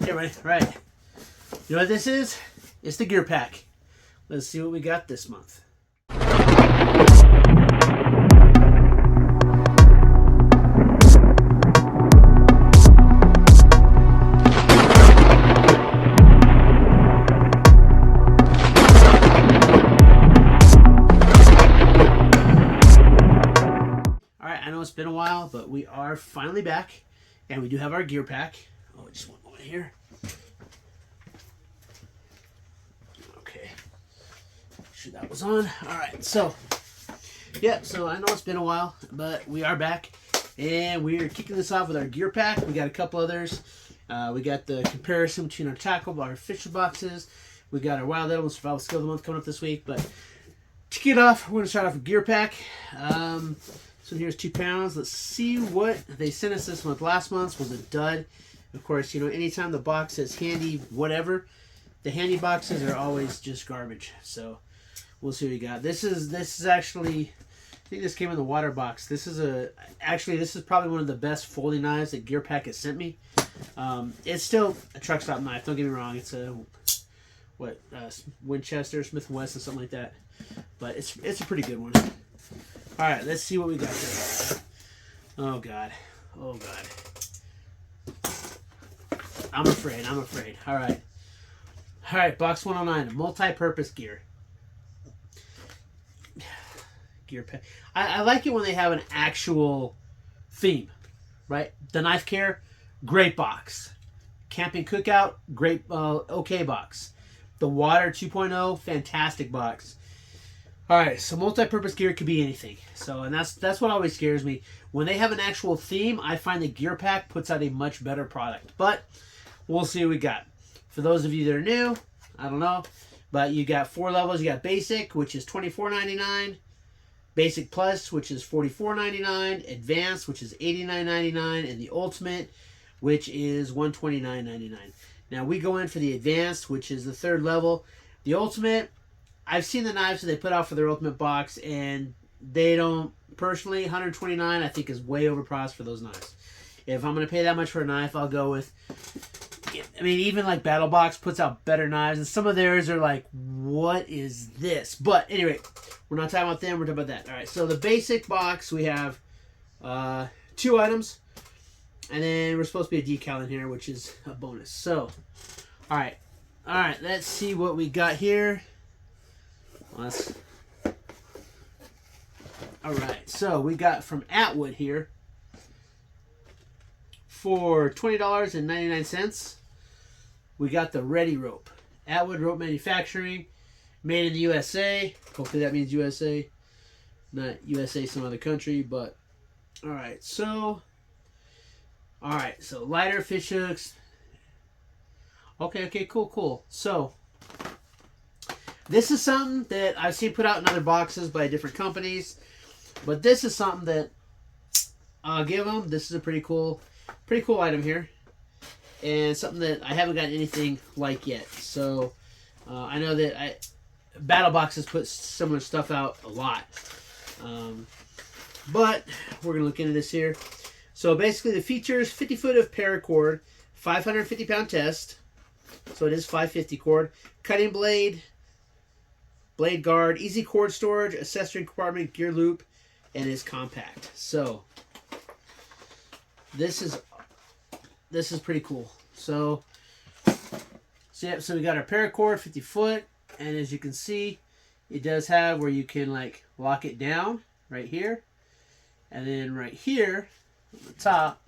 Okay, right. You know what this is? It's the gear pack. Let's see what we got this month. Alright, I know it's been a while, but we are finally back. And we do have our gear pack. Oh, just one moment here. Okay. Sure that was on. Alright, so so I know it's been a while, but we are back. And we're kicking this off with our gear pack. We got a couple others. We got the comparison between our tackle, our fisher boxes. We got our Wild Edible Survival Skill of the Month coming up this week. But to kick it off, we're going to start off with gear pack. So here's 2 pounds. Let's see what they sent us this month. Last month's was a dud. Of course, you know, anytime the box says handy whatever, the handy boxes are always just garbage. So we'll see what we got. This is actually, I think this came in the water box. This is probably one of the best folding knives that Gear Pack has sent me. It's still a truck stop knife. Don't get me wrong. It's a Winchester, Smith & Wesson, something like that. But it's a pretty good one. All right, let's see what we got there. Oh God. I'm afraid. All right, box 109, multi-purpose gear. Gear pack. I like it when they have an actual theme, right? The Knife Care, great box. Camping Cookout, great, okay box. The Water 2.0, fantastic box. All right, so multi-purpose gear could be anything. So, and that's what always scares me. When they have an actual theme, I find the Gear Pack puts out a much better product. But we'll see what we got. For those of you that are new, I don't know, but you got 4 levels. You got Basic, which is $24.99. Basic Plus, which is $44.99. Advanced, which is $89.99. And the Ultimate, which is $129.99. Now, we go in for the Advanced, which is the 3rd level. The Ultimate, I've seen the knives that they put out for their Ultimate box, and they don't, personally, $129 I think is way overpriced for those knives. If I'm going to pay that much for a knife, I'll go with, I mean, even like Battle Box puts out better knives, and some of theirs are like, what is this? But anyway, we're not talking about them, we're talking about that. All right, so the Basic box, we have 2 items, and then we're supposed to be a decal in here, which is a bonus. So, all right, let's see what we got here. Alright, so we got from Atwood here for $20.99. We got the Ready Rope. Atwood Rope Manufacturing, made in the USA. Hopefully that means USA, not USA some other country, but alright, so lighter fish hooks. Okay, cool. So this is something that I've seen put out in other boxes by different companies, but this is something that I'll give them. This is a pretty cool item here, and something that I haven't gotten anything like yet. So I know that Battle Boxes put similar stuff out a lot, but we're gonna look into this here. So basically, the features: 50 foot of paracord, 550 pound test, so it is 550 cord, cutting blade. Blade guard, easy cord storage, accessory compartment, gear loop, and is compact. So this is pretty cool. So we got our paracord, 50 foot, and as you can see, it does have where you can like lock it down right here, and then right here on the top,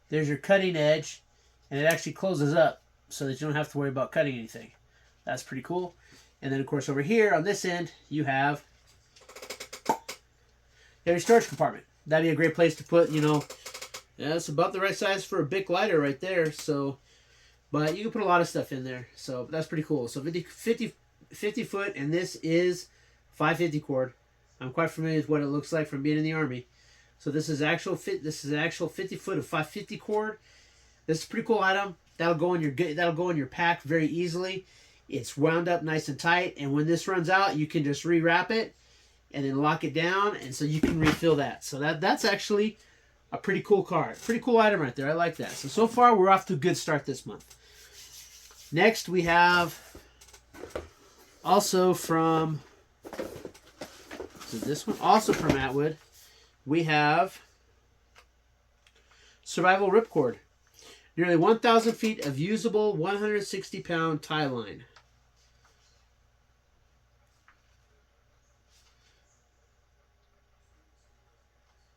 there's your cutting edge, and it actually closes up so that you don't have to worry about cutting anything. That's pretty cool. And then, of course, over here on this end, you have your storage compartment. That'd be a great place to put, it's about the right size for a Bic lighter right there. So, but you can put a lot of stuff in there. So that's pretty cool. So 50 foot, and this is 550 cord. I'm quite familiar with what it looks like from being in the Army. So this is actual 50 foot of 550 cord. This is a pretty cool item. That'll go in your pack very easily. It's wound up nice and tight, and when this runs out, you can just rewrap it and then lock it down, and so you can refill that. So that's actually a pretty cool card. Pretty cool item right there. I like that. So far, we're off to a good start this month. Next, we have also from... this one? Also from Atwood, we have Survival Ripcord. Nearly 1,000 feet of usable 160-pound tie line.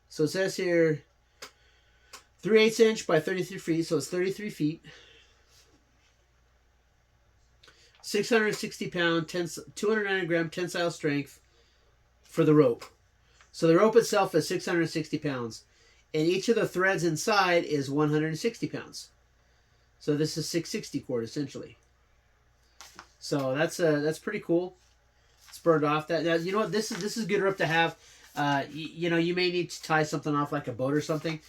So it says here 3/8 inch by 33 feet, so it's 33 feet. 660 pound, 290 gram tensile strength for the rope. So the rope itself is 660 pounds. And each of the threads inside is 160 pounds. So this is 660 cord essentially. So that's pretty cool. It's burned off. That you know what, this is good rope to have. You know, you may need to tie something off like a boat or something.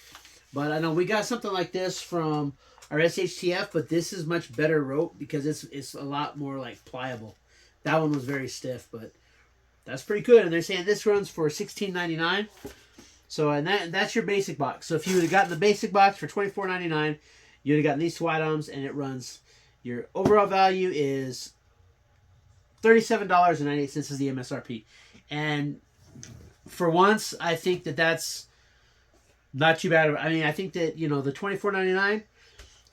But I know we got something like this from our SHTF, but this is much better rope because it's a lot more like pliable. That one was very stiff, but that's pretty good. And they're saying this runs for $16.99. So and that's your basic box. So if you would have gotten the basic box for $24.99, you'd have gotten these two items, and it runs. Your overall value is $37.98 is the MSRP. And for once, I think that's not too bad. I mean, I think that, you know, the $24.99,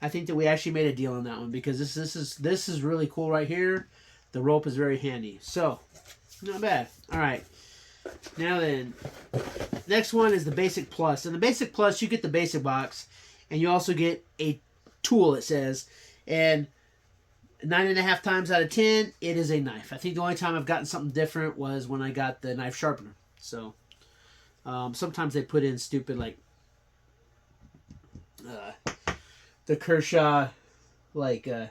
I think that we actually made a deal on that one because this is really cool right here. The rope is very handy. So, not bad. All right. Now then, next one is the Basic Plus. And the Basic Plus, you get the basic box, and you also get a tool, it says. And 9.5 times out of 10, it is a knife. I think the only time I've gotten something different was when I got the knife sharpener. So, sometimes they put in stupid, like, the Kershaw, like, I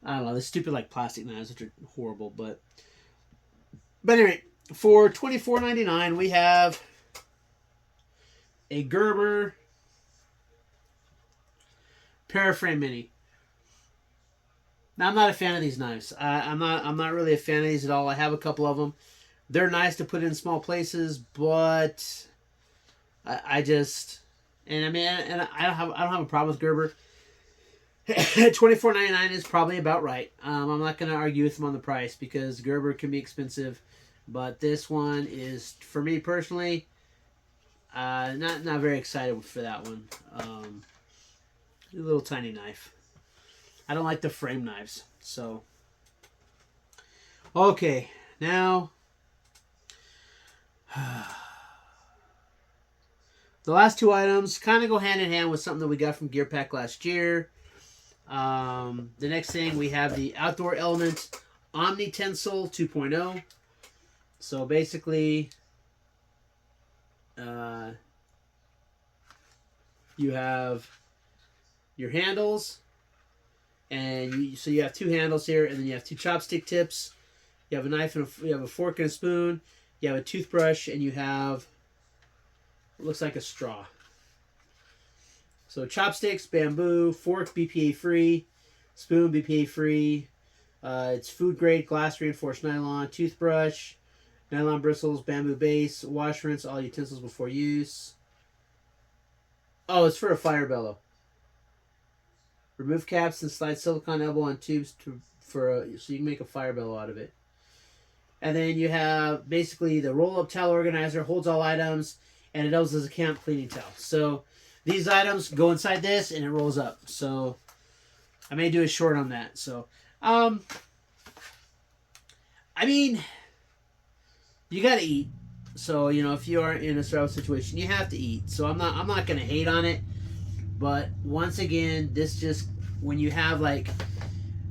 don't know, the stupid, like, plastic knives, which are horrible. But anyway, for $24.99, we have a Gerber Paraframe Mini. Now, I'm not a fan of these knives. I'm not really a fan of these at all. I have a couple of them. They're nice to put in small places, but I just, and I mean, and I don't have a problem with Gerber. $24.99 is probably about right. I'm not going to argue with them on the price because Gerber can be expensive, but this one is, for me personally, not very excited for that one. A little tiny knife. I don't like the frame knives. So, okay, now the last two items kind of go hand in hand with something that we got from Gear Pack last year. The next thing, we have the Outdoor Element Omni Tensile 2.0. So basically, you have your handles, and you have two handles here, and then you have two chopstick tips. You have a knife and you have a fork and a spoon. You have a toothbrush, and you have, it looks like a straw. So chopsticks, bamboo, fork, BPA free, spoon, BPA free. It's food grade glass reinforced nylon, toothbrush, nylon bristles, bamboo base, wash, rinse all utensils before use. Oh, it's for a fire bellow. Remove caps and slide silicone elbow on tubes so you can make a fire bellow out of it. And then you have basically the roll-up towel organizer, holds all items, and it doubles as a camp cleaning towel. So these items go inside this, and it rolls up. So I may do a short on that. So, I mean, you gotta eat. So, you know, if you are in a survival situation, you have to eat. So I'm not gonna hate on it. But once again, this just, when you have like,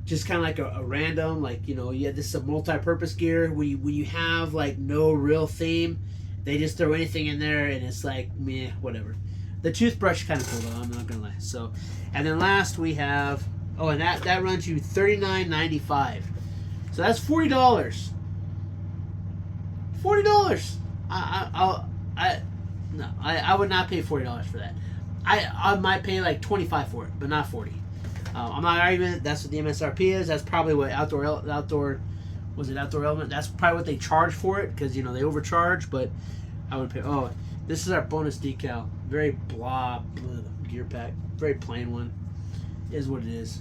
just kind of like a random, like, you know, this is a multi-purpose gear. When you have like no real theme, they just throw anything in there, and it's like, meh, whatever. The toothbrush kind of cool though, I'm not gonna lie. So, and then last we have, oh, and that runs you $39.95. So that's $40. $40. I would not pay $40 for that. I might pay like $25 for it, but not $40. I'm not arguing that's what the MSRP is. That's probably what outdoor was it Outdoor Element? That's probably what they charge for it because, you know, they overcharge. But I would pay. Oh, This is our bonus decal. Very blah gear pack. Very plain one. Is what it is.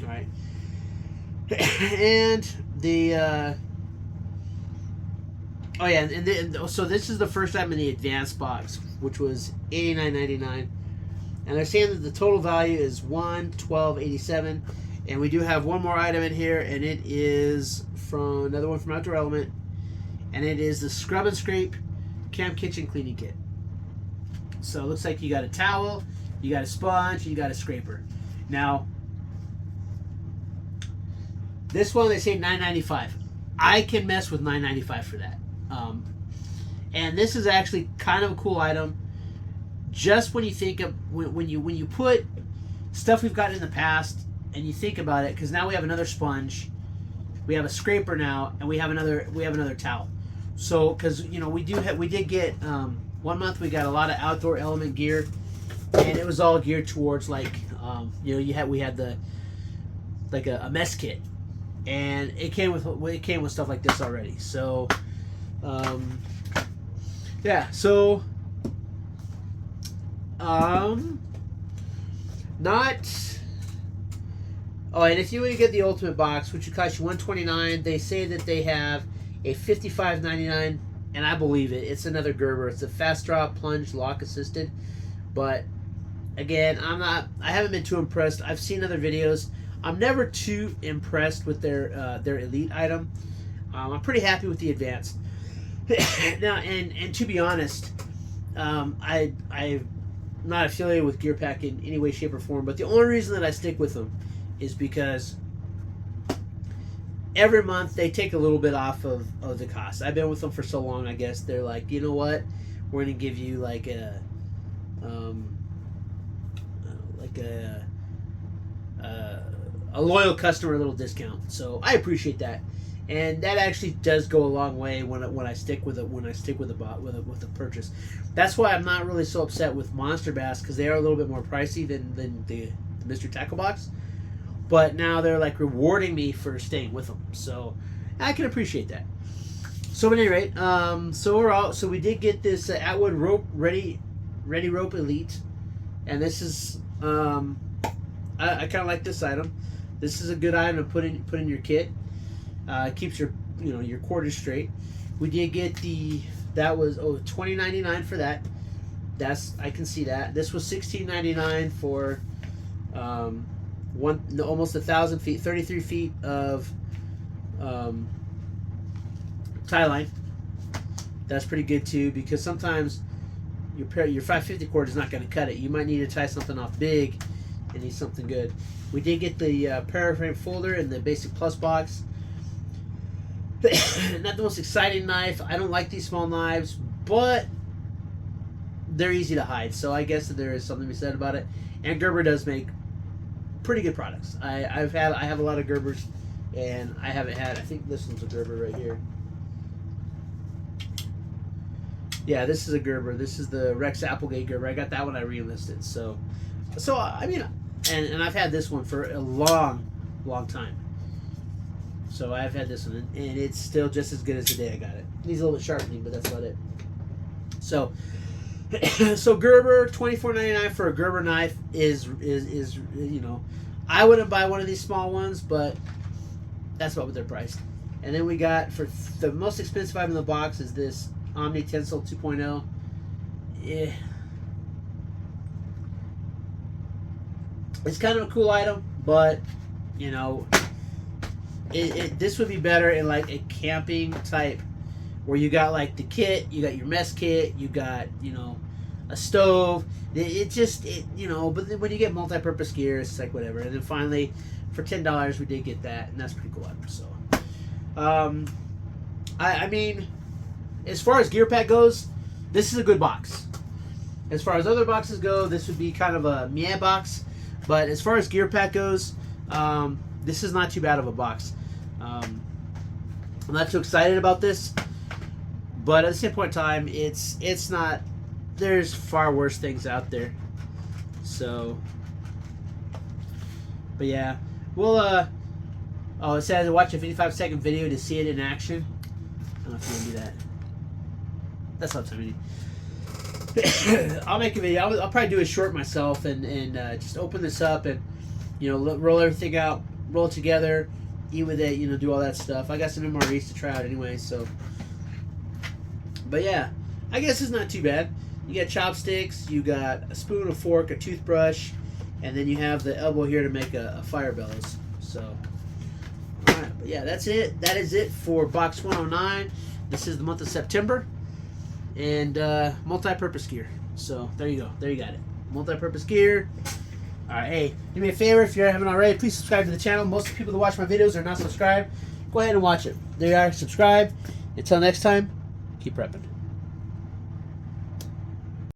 All right. And the oh yeah, so this is the first time in the advanced box, which was $89.99, and they're saying that the total value is $112.87, and we do have one more item in here, and it is from another one from Outdoor Element, and it is the Scrub and Scrape Camp Kitchen Cleaning Kit. So it looks like you got a towel, you got a sponge, you got a scraper. Now, this one they say $9.95. I can mess with $9.95 for that. And this is actually kind of a cool item. Just when you think of when you put stuff we've gotten in the past and you think about it, because now we have another sponge, we have a scraper now, and we have another towel. So because we did get 1 month we got a lot of Outdoor Element gear, and it was all geared towards we had the like a mess kit. And it came with stuff like this already. So, yeah. So, not. Oh, and if you were to get the ultimate box, which would cost you $129, they say that they have a $55.99, and I believe it. It's another Gerber. It's a fast draw plunge lock assisted, but again, I haven't been too impressed. I've seen other videos. I'm never too impressed with their elite item. I'm pretty happy with the advanced. Now, and to be honest, I'm not affiliated with GearPack in any way, shape, or form. But the only reason that I stick with them is because every month they take a little bit off of the cost. I've been with them for so long. I guess they're like, you know what, we're gonna give you like a loyal customer little discount. So I appreciate that, and that actually does go a long way when I stick with a purchase. That's why I'm not really so upset with Monster Bass, because they are a little bit more pricey than the Mystery Tackle Box. But now they're like rewarding me for staying with them, so I can appreciate that. So at any rate, so we did get this Atwood rope ready rope elite, and this is I kind of like this item. This is a good item to put in your kit. It keeps your your quarters straight. We did get that was $20.99 for that. I can see that. This was $16.99 for almost 1,000 feet, 33 feet of tie line. That's pretty good too, because sometimes your 550 cord is not going to cut it. You might need to tie something off big and need something good. We did get the Paraframe folder in the Basic Plus box. Not the most exciting knife. I don't like these small knives, but they're easy to hide, so I guess that there is something to be said about it. And Gerber does make pretty good products. I have a lot of Gerbers, and I haven't had. I think this one's a Gerber right here. Yeah, this is a Gerber. This is the Rex Applegate Gerber. I got that one I re-enlisted. So I mean, and I've had this one for a long time. So I've had this one, and it's still just as good as the day I got it. It needs a little bit sharpening, but that's about it. So Gerber, $24.99 for a Gerber knife is I wouldn't buy one of these small ones, but that's about what they're priced. And then we got, for the most expensive item in the box, is this Omni Tensile 2.0. Yeah. It's kind of a cool item, but this would be better in like a camping type, where you got like the kit, you got your mess kit, you got a stove. But then when you get multi-purpose gear, it's like whatever. And then finally, for $10, we did get that, and that's pretty cool item. So, I mean, as far as GearPack goes, this is a good box. As far as other boxes go, this would be kind of a meh box. But as far as GearPack goes, this is not too bad of a box. I'm not too excited about this, but at the same point in time, it's not. There's far worse things out there. So, but yeah, we'll it says watch a 55-second video to see it in action. I don't know if you can do that. That's not something. I'll make a video. I'll probably do a short myself and just open this up and roll everything out, roll it together, eat with it, do all that stuff. I got some MREs to try out anyway, so. But yeah, I guess it's not too bad. You got chopsticks, you got a spoon, a fork, a toothbrush, and then you have the elbow here to make a fire bellows. So, all right, but yeah, that's it. That is it for box 109. This is the month of September, and multi-purpose gear. So there you go. There you got it. Multi-purpose gear. All right, hey, do me a favor if you haven't already. Please subscribe to the channel. Most of the people that watch my videos are not subscribed. Go ahead and watch it. There you are. Subscribe. Until next time, keep prepping.